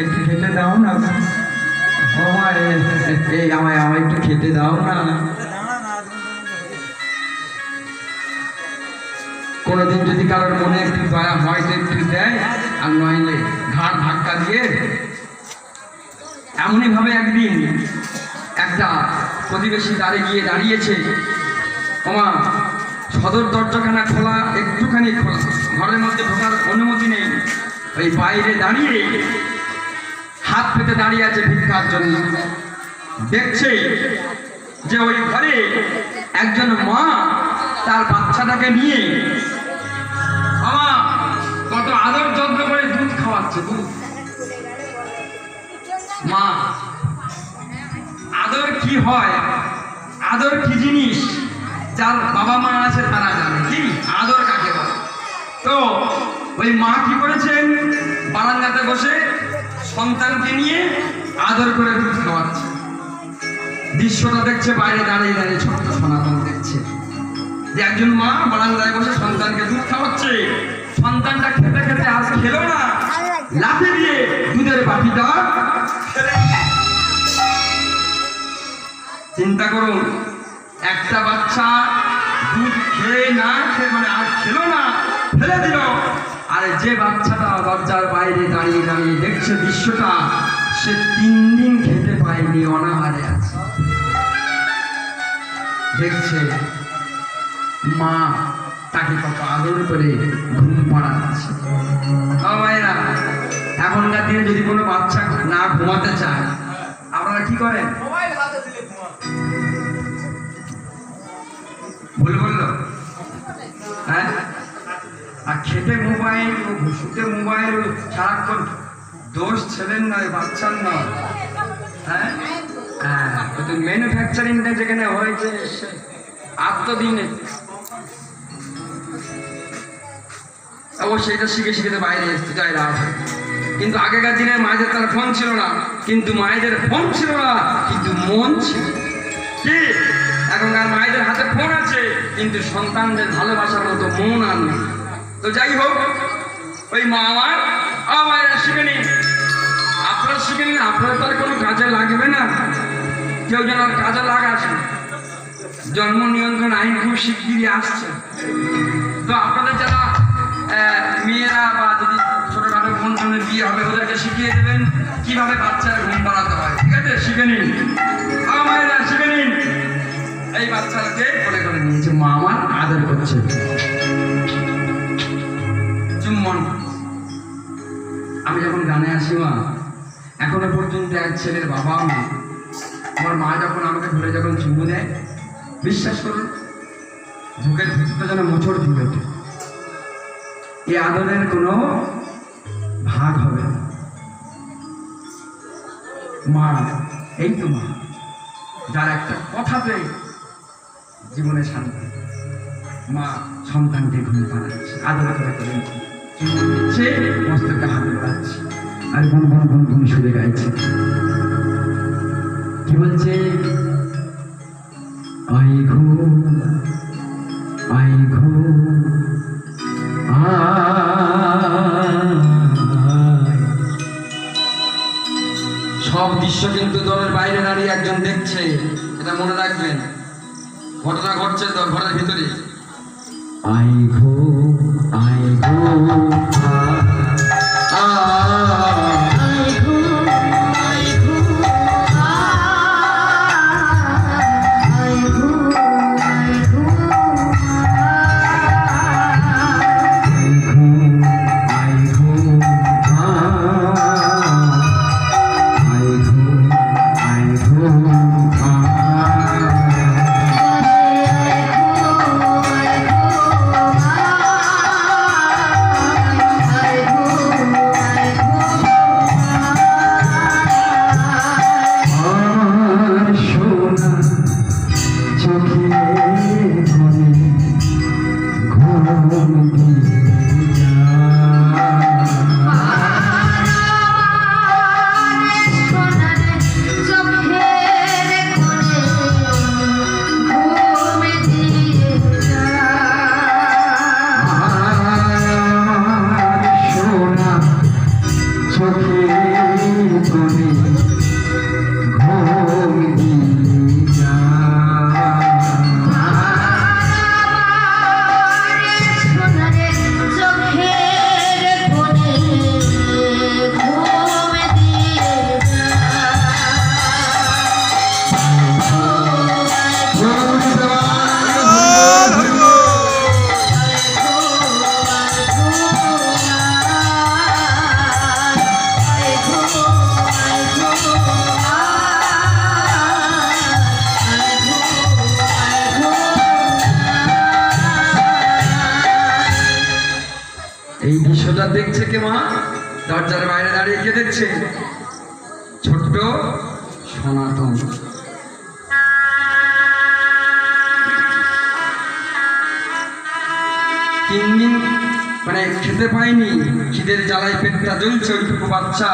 একটু খেতে দাও না। আমায় আমায় একটু খেতে দাও না। কোনোদিন যদি কারোর মনে একটু দয়া হয় তো একটু দেয়, আর নইলে ঘাড় ধাক্কা দিয়ে। এমনই ভাবে একদিন একটা প্রতিবেশী দাঁড়িয়েছে। ওমা, সদর দরজাখানা খোলা, একটুখানি খোলা, ঘরের মধ্যে ঢোকার অনুমতি নেই। ওই বাইরে দাঁড়িয়ে হাত পেতে দাঁড়িয়ে আছে ভিক্ষার জন্য। দেখছে যে ওই ঘরে একজন মা তার বাচ্চাটাকে নিয়ে কত আদর যত্ন করে দুধ খাওয়াচ্ছে। দুধ মা, আদর কি হয়, আদর কি জিনিস যার বাবা মা আছে তারা জানে কি আদর কাকে বলে। তো ওই মা কি করেছেন, বারান্দাতে বসে সন্তানকে নিয়ে আদর করে দুধ খাওয়াচ্ছে। দৃশ্যটা দেখছে বাইরে দাঁড়িয়ে দাঁড়িয়ে ছোট্ট সনাতন দেখছে যে একজন মা বারান্দায় বসে সন্তানকে দুধ খাওয়াচ্ছে। সন্তানটা খেতে খেতে আর খেলো না, লাফে দিয়ে দুধের বাটিটা ফেলে। চিন্তা করুন, একটা বাচ্চা দুধ খেয়ে না খেয়ে মানে আর খেলো না, ফেলে দিল। আর যে বাচ্চাটা দরজার বাইরে দাঁড়িয়ে দাঁড়িয়ে দেখছে দৃশ্যটা, সে 3 দিন খেতে পায়নি, অনাহারে আছে। দেখছে মা তাকে কত আদর করে ঘুম পাড়াচ্ছে। মায়েরা, এখনকার দিনে যদি কোনো বাচ্চা না ঘুমাতে চায়, আপনারা কি করেন? ভুল বললো? হ্যাঁ, আর খেতে মোবাইল, শুতে মোবাইল, সারাক্ষণ। দোষ ছেলের নয়, বাচ্চার নয়। হ্যাঁ হ্যাঁ, ম্যানুফ্যাকচারিংটা যেখানে হয়েছে আত্মদিনে অবশ্যই এটা শিখে শিখে বাইরে এসতে চাই না। কিন্তু আগেকার দিনের মায়েদের তার ফোন ছিল না, কিন্তু মায়েদের ফোন ছিল না, কিন্তু মন ছিল। কি এখনকার মায়েদের হাতে ফোন আছে, কিন্তু সন্তানদের ভালোবাসার মতো মন আর নেই। তো যাই হোক, ওই মা আমার মায়েরা শিখে নিন, আপনারা শিখে নিন। আপনারা তার কোনো কাজে লাগবে না, কেউ যেন আর কাজে লাগাস। জন্ম নিয়ন্ত্রণ আইন খুব শিগগিরই আসছে। তো আপনাদের যারা মেয়েরা বা যদি ছোটখাটো বোনের বিয়ে হবে, ওদেরকে শিখিয়ে দেবেন কিভাবে বাচ্চারা ঘুম পাড়াতে হয়। ঠিক আছে, শিখে নিন। মায়েরা শিখে নিন। এই বাচ্চাকে কোলে করে নিয়েছে, মা আমার আদর করছে, চুম্বন। আমি যখন গানে আসি, মা এখনো পর্যন্ত এক ছেলের বাবা আমি, আমার মা যখন আমাকে ধরে যখন চুমু দেয়, বিশ্বাস করুন বুকের ভিতরটা যেন মোচড় দিয়ে ওঠে। এই আদরের কোনো ভাগ হবে না। মা, এই তো মা, যার একটা কথাতে জীবনে শান্তি। মা সন্তানকে ঘুম পাড়াচ্ছে, আদর করে করে দিচ্ছে, মস্তকে হাত বাড়াচ্ছে, আর গুন গুন গুন গুন সুরে গাইছে। কি বলছে? আই ঘুম, আই ঘুম, সব দৃশ্য কিন্তু দলের বাইরে দাঁড়িয়ে একজন দেখছে। এটা মনে রাখবেন, ঘটনা ঘটছে তো ঘরের ভিতরে। আই ঘুম, আই ঘুম, চুপচাপ দেখছে কে মা? দরজার বাইরে দাঁড়িয়ে কে দেখছে? ছোট্ট সনাতন। তিন দিন মানে খেতে পায়নি, খিদের জ্বালায় পেটটা জ্বলছে। ওইটুকু বাচ্চা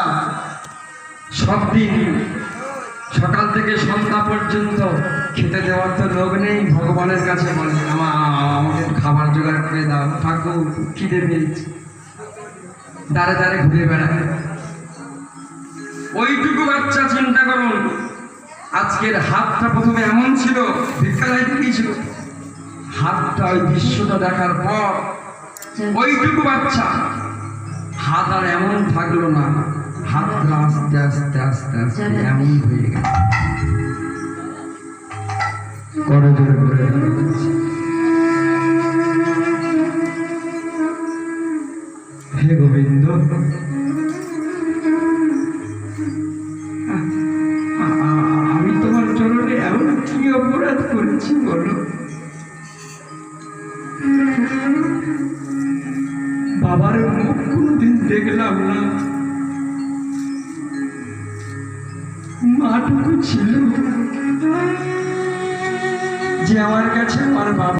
সব দিন সকাল থেকে সন্ধ্যা পর্যন্ত খেতে দেওয়ার তো লোক নেই, ভগবানের কাছে বলে আমাকে খাবার জোগাড় করে দাও, ঠাকুর খিদে পেয়েছে। দাঁড়ে দাঁড়ে ঘুরে বেড়ায় ওইটুকু বাচ্চা। চিন্তা করুন, আজকের হাতটা প্রথমে এমন ছিল, ভিক্ষা চাইতে গিয়েছিল, হাতটা ওই দৃশ্যটা দেখার পর ওইটুকু বাচ্চা হাত আর এমন থাকলো না, হাতটা আস্তে আস্তে আস্তে আস্তে এমন হয়ে গেল। করে ধরে করে হে গোবিন্দ, আমি তোমার চরণে এমন কি অপরাধ করেছি বলো? বাবার মুখ কোনোদিন দেখলাম না, মাটুকু ছিল যে আমার কাছে আমার বাবা